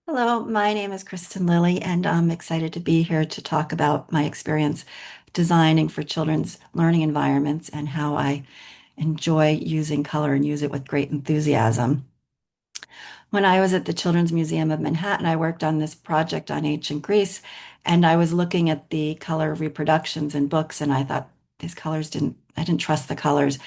Hello, my name is Kristin Lilley, and I'm excited to be here to talk about my experience designing for children's learning environments and how I enjoy using color and use it with great enthusiasm. When I was at the Children's Museum of Manhattan, I worked on this project on ancient Greece, and I was looking at the color reproductions in books, and I thought I didn't trust the colors.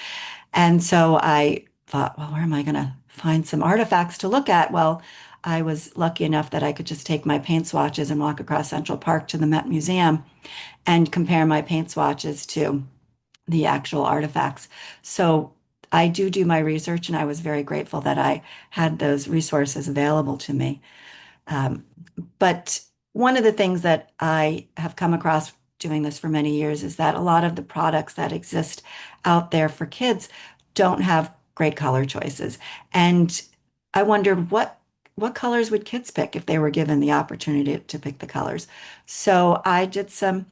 And so I thought, well, where am I going to find some artifacts to look at? Well, I was lucky enough that I could just take my paint swatches and walk across Central Park to the Met Museum and compare my paint swatches to the actual artifacts. So I do my research, and I was very grateful that I had those resources available to me. Um, but one of the things that I have come across doing this for many years is that a lot of the products that exist out there for kids don't have great color choices. And I wondered what colors would kids pick if they were given the opportunity to pick the colors. So I did some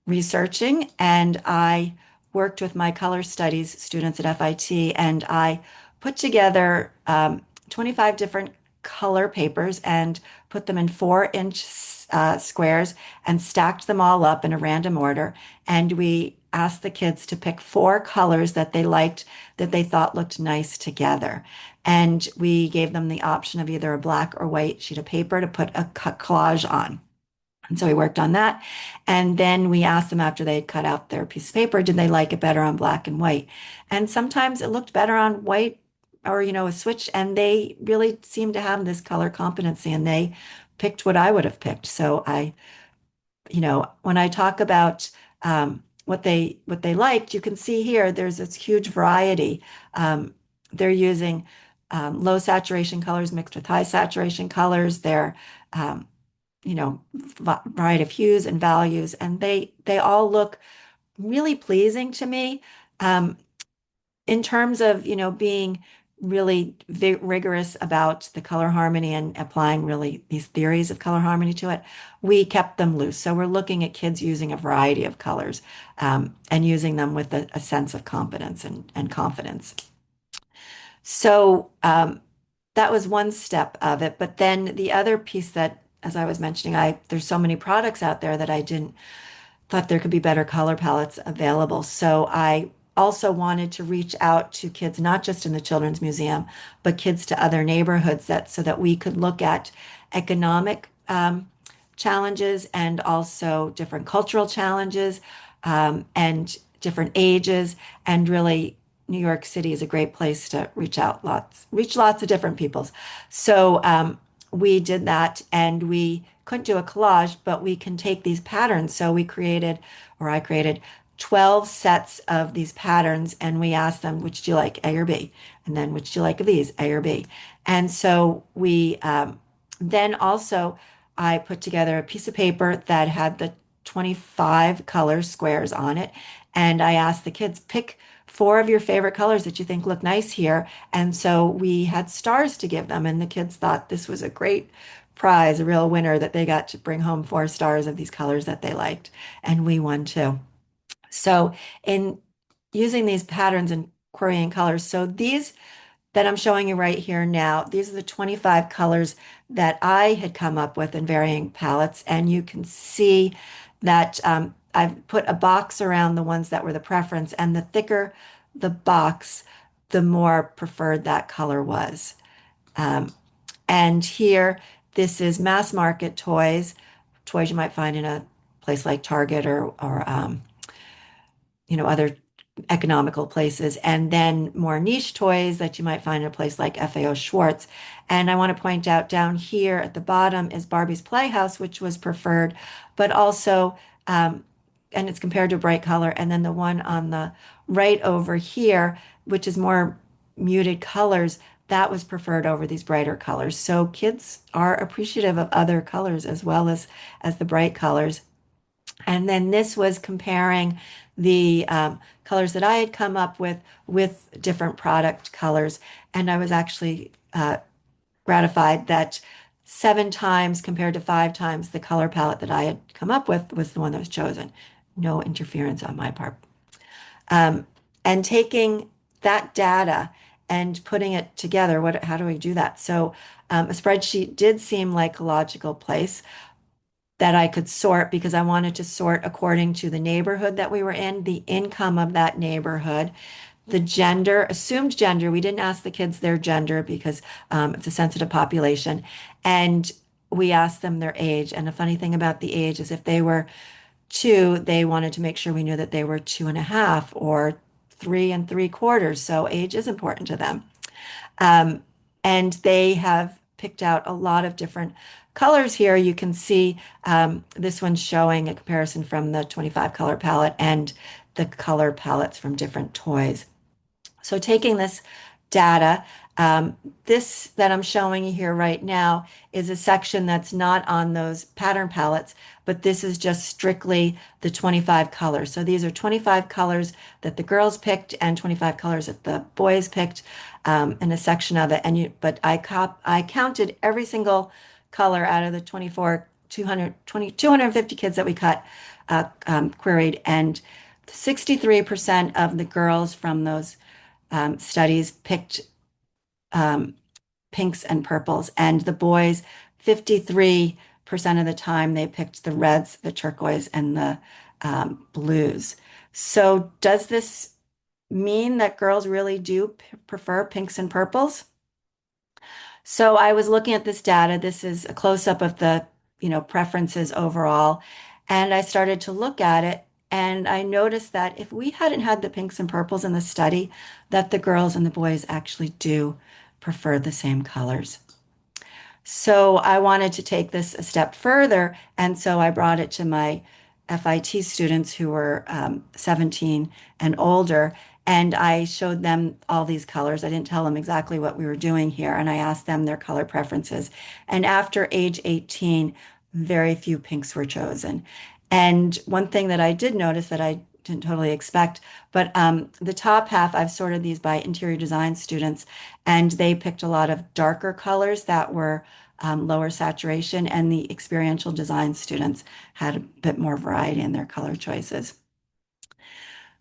researching, and I worked with my color studies students at FIT, and I put together 25 different color papers and put them in 4-inch squares and stacked them all up in a random order. And we asked the kids to pick 4 colors that they liked, that they thought looked nice together. And we gave them the option of either a black or white sheet of paper to put a collage on. And so we worked on that. And then we asked them after they had cut out their piece of paper, did they like it better on black and white? And sometimes it looked better on white or, a switch. And they really seemed to have this color competency, and they picked what I would have picked. So when I talk about what they liked, you can see here, there's this huge variety. They're using low saturation colors mixed with high saturation colors. They're um, variety of hues and values, and they all look really pleasing to me. Um, in terms of, being really rigorous about the color harmony and applying really these theories of color harmony to it, we kept them loose. So we're looking at kids using a variety of colors and using them with a sense of competence and confidence. So that was one step of it. But then the other piece that, as I was mentioning, there's so many products out there that I didn't thought there could be better color palettes available. So I also wanted to reach out to kids, not just in the Children's Museum, but kids to other neighborhoods so that we could look at economic challenges and also different cultural challenges and different ages. And really, New York City is a great place to reach lots of different peoples. So we did that, and we couldn't do a collage, but we can take these patterns. So I created 12 sets of these patterns, and we asked them, which do you like, A or B? And then which do you like of these, A or B? And so we then also I put together a piece of paper that had the 25 color squares on it. And I asked the kids, pick 4 of your favorite colors that you think look nice here. And so we had stars to give them. And the kids thought this was a great prize, a real winner, that they got to bring home 4 stars of these colors that they liked. And we won too. So in using these patterns and querying colors, so these that I'm showing you right here now, these are the 25 colors that I had come up with in varying palettes. And you can see that I've put a box around the ones that were the preference, and the thicker the box, the more preferred that color was. Um, and here, this is mass market toys you might find in a place like Target or other economical places, and then more niche toys that you might find in a place like FAO Schwartz. And I want to point out down here at the bottom is Barbie's Playhouse, which was preferred, but also, and it's compared to a bright color. And then the one on the right over here, which is more muted colors, that was preferred over these brighter colors. So kids are appreciative of other colors as well as the bright colors. And then this was comparing the colors that I had come up with different product colors. And I was actually gratified that 7 times compared to 5 times the color palette that I had come up with was the one that was chosen. No interference on my part. Um, and taking that data and putting it together, how do we do that? So A spreadsheet did seem like a logical place that I could sort because I wanted to sort according to the neighborhood that we were in, the income of that neighborhood, the gender, assumed gender. We didn't ask the kids their gender because it's a sensitive population. And we asked them their age. And the funny thing about the age is if they were two, they wanted to make sure we knew that they were 2.5 or 3 3/4. So age is important to them. Um, and they have picked out a lot of different colors here. You can see this one's showing a comparison from the 25 color palette and the color palettes from different toys. So taking this data, um, this that I'm showing you here right now is a section that's not on those pattern palettes, but this is just strictly the 25 colors. So these are 25 colors that the girls picked and 25 colors that the boys picked in a section of it. But I counted every single color out of the 24, 250 kids that we queried, and 63% of the girls from those studies picked um, pinks and purples, and the boys, 53% of the time, they picked the reds, the turquoise, and the blues. So, does this mean that girls really do prefer pinks and purples? So I was looking at this data. This is a close-up of the, preferences overall. And I started to look at it and I noticed that if we hadn't had the pinks and purples in the study, that the girls and the boys actually do prefer the same colors. So I wanted to take this a step further, and so I brought it to my FIT students who were 17 and older, and I showed them all these colors. I didn't tell them exactly what we were doing here, and I asked them their color preferences. And after age 18, very few pinks were chosen. And one thing that I did notice that I didn't totally expect, but the top half, I've sorted these by interior design students, and they picked a lot of darker colors that were lower saturation, and the experiential design students had a bit more variety in their color choices.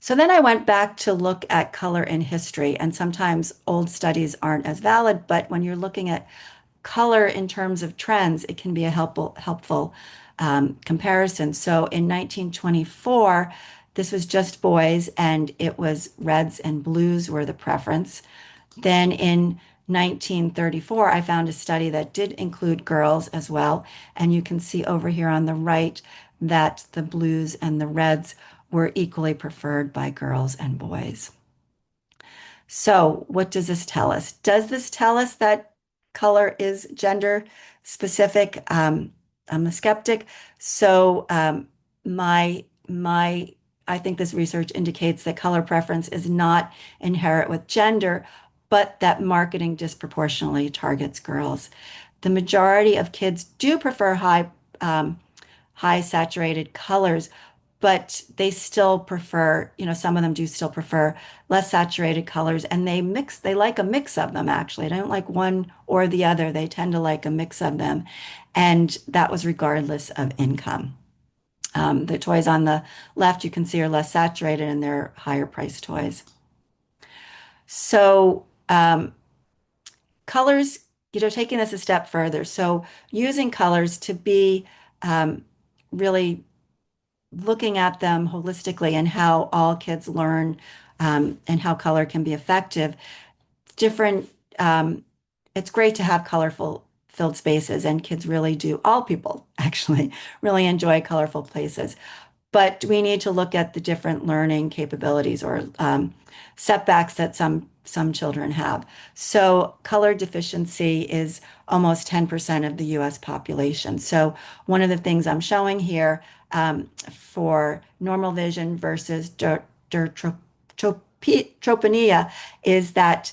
So then I went back to look at color in history, and sometimes old studies aren't as valid, but when you're looking at color in terms of trends, it can be a helpful comparison. So in 1924, this was just boys, and it was reds and blues were the preference. Then in 1934, I found a study that did include girls as well. And you can see over here on the right that the blues and the reds were equally preferred by girls and boys. So, what does this tell us? Does this tell us that color is gender specific? I'm a skeptic. So, my I think this research indicates that color preference is not inherent with gender, but that marketing disproportionately targets girls. The majority of kids do prefer high saturated colors, but they still prefer, some of them do still prefer less saturated colors, and they like a mix of them actually. They don't like one or the other. They tend to like a mix of them. And that was regardless of income. The toys on the left, you can see, are less saturated and they're higher priced toys. So, colors, taking this a step further. So, using colors to be really looking at them holistically and how all kids learn and how color can be effective. Different, it's great to have colorful filled spaces, and kids really do, all people actually really enjoy colorful places. But we need to look at the different learning capabilities or setbacks that some children have. So color deficiency is almost 10% of the US population. So one of the things I'm showing here for normal vision versus tropenia is that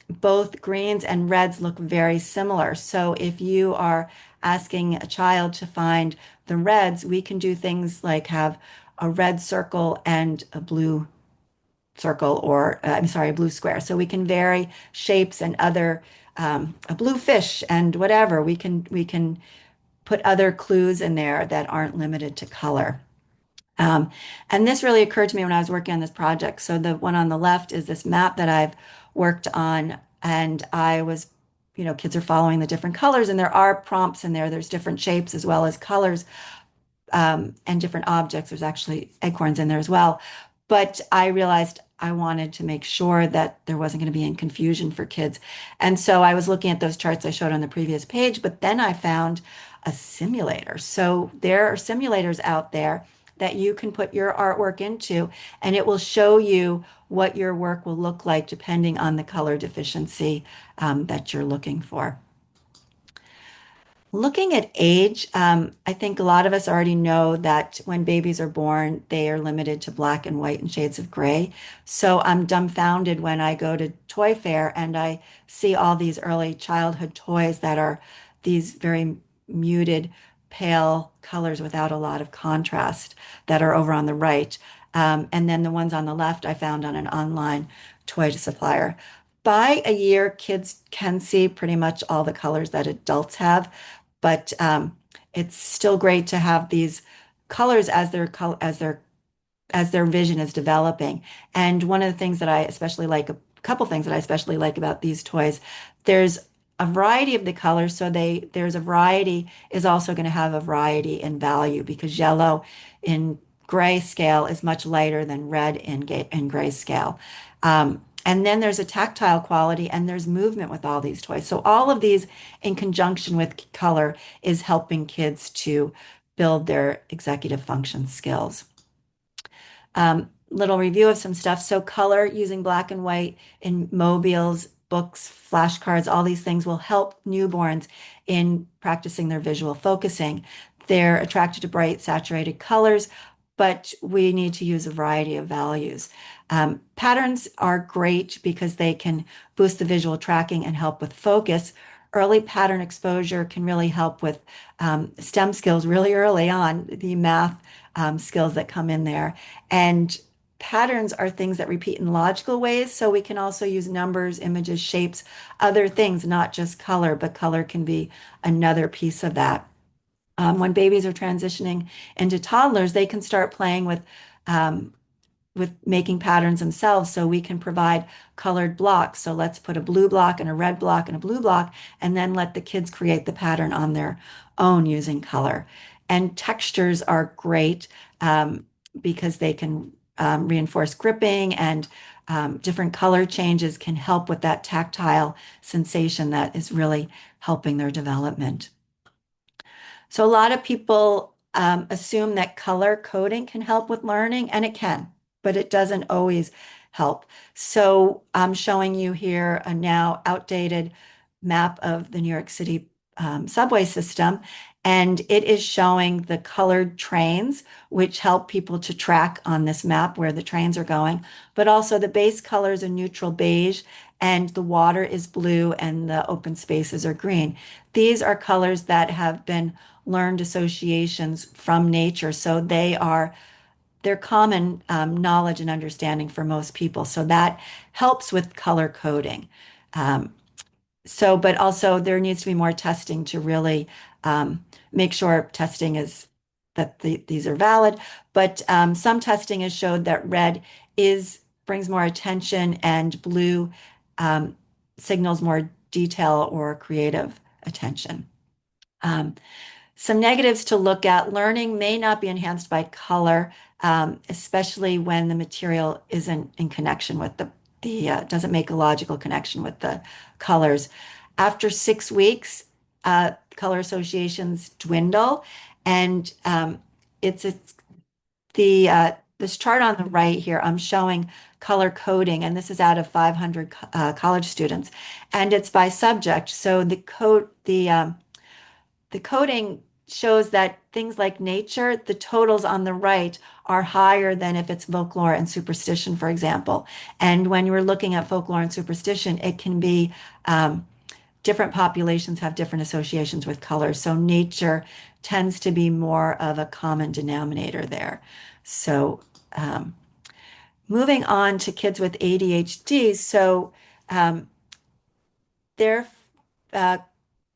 both greens and reds look very similar. So if you are asking a child to find the reds, we can do things like have a red circle and a blue circle, or I'm sorry, a blue square. So we can vary shapes and other a blue fish and whatever. We can put other clues in there that aren't limited to color. Um, and this really occurred to me when I was working on this project. So the one on the left is this map that I've worked on, and I was kids are following the different colors, and there are prompts in there. There's different shapes as well as colors, and different objects. There's actually acorns in there as well. But I realized I wanted to make sure that there wasn't going to be any confusion for kids. And so I was looking at those charts I showed on the previous page, but then I found a simulator. So there are simulators out there that you can put your artwork into, and it will show you what your work will look like depending on the color deficiency that you're looking for. Looking at age, I think a lot of us already know that when babies are born, they are limited to black and white and shades of gray. So I'm dumbfounded when I go to Toy Fair and I see all these early childhood toys that are these very muted, pale colors without a lot of contrast that are over on the right. And then the ones on the left I found on an online toy supplier. By a year, kids can see pretty much all the colors that adults have, but it's still great to have these colors as their vision is developing. And one of the things that I especially like, a couple things that I especially like about these toys, there's a variety of the colors. So there's a variety is also going to have a variety in value because yellow in grayscale is much lighter than red in grayscale. And then there's a tactile quality and there's movement with all these toys. So all of these in conjunction with color is helping kids to build their executive function skills. Little review of some stuff. So color using black and white in mobiles, books, flashcards, all these things will help newborns in practicing their visual focusing. They're attracted to bright, saturated colors, but we need to use a variety of values. Patterns are great because they can boost the visual tracking and help with focus. Early pattern exposure can really help with STEM skills really early on, the math skills that come in there. And patterns are things that repeat in logical ways, so we can also use numbers, images, shapes, other things, not just color, but color can be another piece of that. When babies are transitioning into toddlers, they can start playing with making patterns themselves. So we can provide colored blocks. So let's put a blue block and a red block and a blue block, and then let the kids create the pattern on their own using color. And textures are great because they can reinforce gripping, and different color changes can help with that tactile sensation that is really helping their development. So a lot of people assume that color coding can help with learning, and it can, but it doesn't always help. So I'm showing you here a now outdated map of the New York City subway system, and it is showing the colored trains, which help people to track on this map where the trains are going, but also the base colors are neutral beige, and the water is blue, and the open spaces are green. These are colors that have been learned associations from nature, so they're common knowledge and understanding for most people. So that helps with color coding. But also there needs to be more testing to really make sure testing is that these are valid. But some testing has showed that red brings more attention, and blue signals more detail or creative attention. Some negatives to look at: learning may not be enhanced by color, especially when the material isn't in connection with doesn't make a logical connection with the colors. After 6 weeks, color associations dwindle, and it's this chart on the right here. I'm showing color coding, and this is out of 500 college students, and it's by subject. So the coding shows that things like nature, the totals on the right are higher than if it's folklore and superstition, for example. And when you're looking at folklore and superstition, it can be different populations have different associations with color. So nature tends to be more of a common denominator there. So moving on to kids with ADHD. So their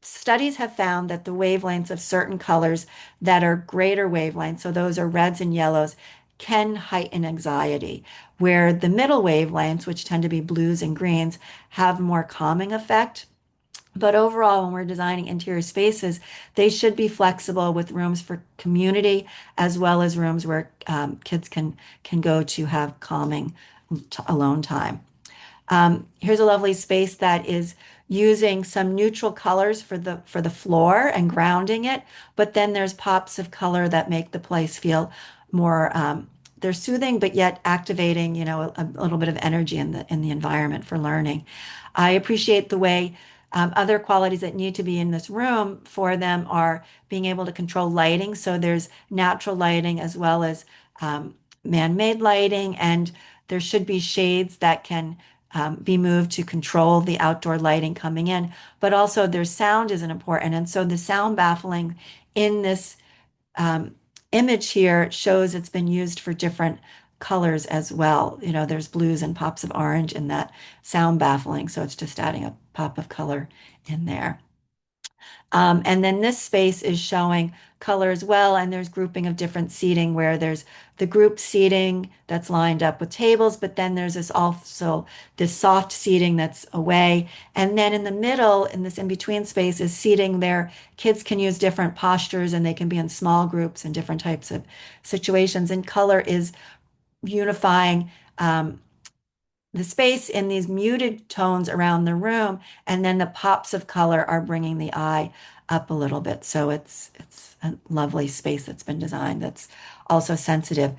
studies have found that the wavelengths of certain colors that are greater wavelengths, so those are reds and yellows, can heighten anxiety, where the middle wavelengths, which tend to be blues and greens, have more calming effect. But overall, when we're designing interior spaces, they should be flexible with rooms for community as well as rooms where kids can go to have calming alone time. Here's a lovely space that is using some neutral colors for the floor and grounding it, but then there's pops of color that make the place feel more they're soothing but yet activating, a little bit of energy in the environment for learning. I appreciate the way other qualities that need to be in this room for them are being able to control lighting. So there's natural lighting as well as man-made lighting, and there should be shades that can be moved to control the outdoor lighting coming in. But also their sound is important. And so the sound baffling in this um, image here shows it's been used for different colors as well. There's blues and pops of orange in that sound baffling. So it's just adding a pop of color in there. And then this space is showing color as well. And there's grouping of different seating where there's the group seating that's lined up with tables, but then there's this soft seating that's away. And then in the middle, in this in-between space, is seating there. Kids can use different postures and they can be in small groups and different types of situations. And color is unifying the space in these muted tones around the room, and then the pops of color are bringing the eye up a little bit. So it's a lovely space that's been designed that's also sensitive.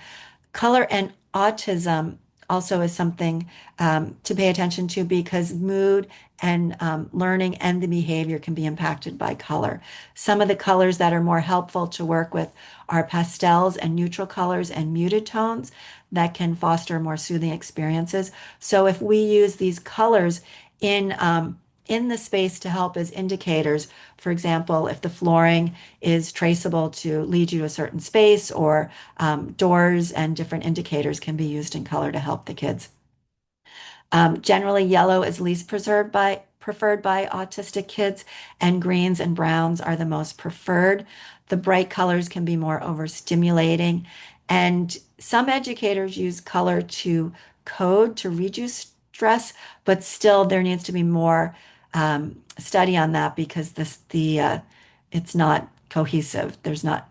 Color and autism also is something to pay attention to because mood and learning and the behavior can be impacted by color. Some of the colors that are more helpful to work with are pastels and neutral colors and muted tones that can foster more soothing experiences. So if we use these colors in the space to help as indicators, for example, if the flooring is traceable to lead you to a certain space, or doors and different indicators can be used in color to help the kids. Generally, yellow is least preferred by autistic kids, and greens and browns are the most preferred. The bright colors can be more overstimulating, and some educators use color to code to reduce stress, but still there needs to be more study on that because it's not cohesive. There's not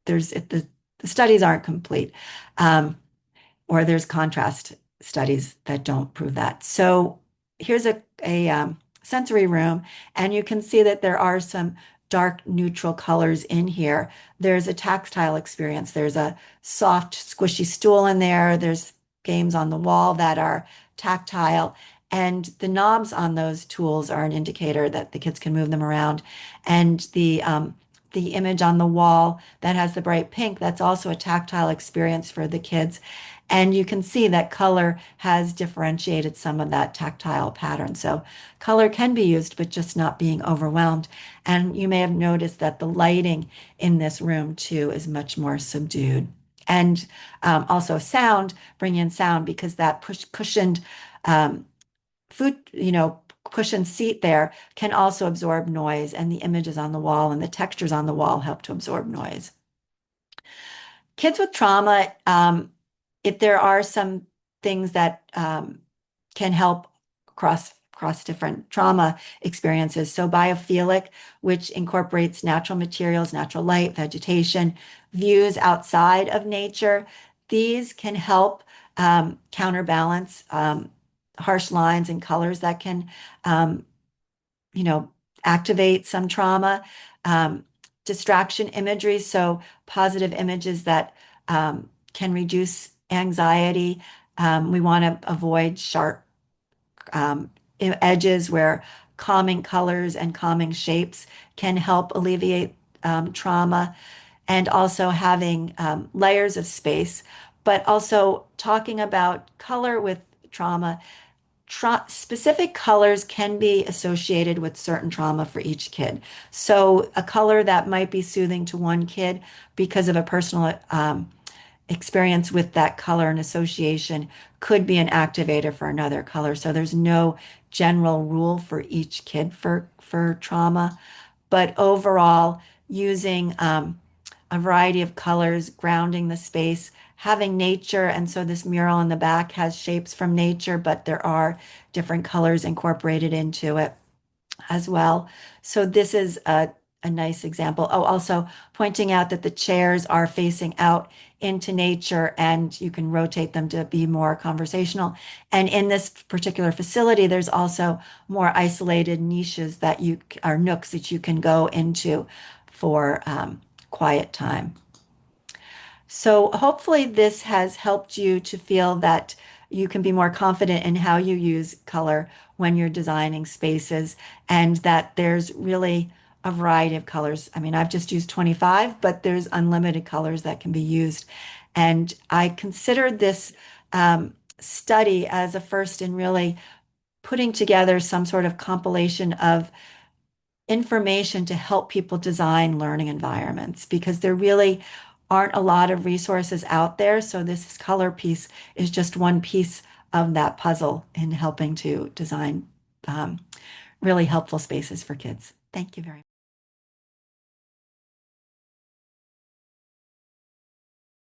there's the studies aren't complete. Or there's contrast studies that don't prove that. So here's a sensory room, and you can see that there are some dark neutral colors in here. There's a tactile experience. There's a soft, squishy stool in there. There's games on the wall that are tactile. And the knobs on those tools are an indicator that the kids can move them around. And the image on the wall that has the bright pink, that's also a tactile experience for the kids. And you can see that color has differentiated some of that tactile pattern. So color can be used, but just not being overwhelmed. And you may have noticed that the lighting in this room too is much more subdued. And also sound, bring in sound because that cushioned um, food, cushioned seat there can also absorb noise, and the images on the wall and the textures on the wall help to absorb noise. Kids with trauma, if there are some things that can help across different trauma experiences. So biophilic, which incorporates natural materials, natural light, vegetation, views outside of nature. These can help counterbalance harsh lines and colors that can, um, activate some trauma. Um, Distraction imagery, so positive images that can reduce anxiety. We want to avoid sharp edges where calming colors and calming shapes can help alleviate trauma, and also having layers of space, but also talking about color with trauma. Specific colors can be associated with certain trauma for each kid. So a color that might be soothing to one kid because of a personal experience with that color and association could be an activator for another color. So there's no general rule for each kid for trauma, but overall, using a variety of colors, grounding the space, having nature. And so this mural in the back has shapes from nature, but there are different colors incorporated into it. as well. So this is a nice example. Oh, also pointing out that the chairs are facing out into nature and you can rotate them to be more conversational. And in this particular facility, there's also more isolated niches that you are nooks that you can go into for quiet time. So hopefully this has helped you to feel that you can be more confident in how you use color when you're designing spaces and that there's really a variety of colors. I mean, I've just used 25, but there's unlimited colors that can be used. And I considered this study as a first in really putting together some sort of compilation of information to help people design learning environments because there really aren't a lot of resources out there. So this color piece is just one piece of that puzzle in helping to design really helpful spaces for kids. Thank you very much.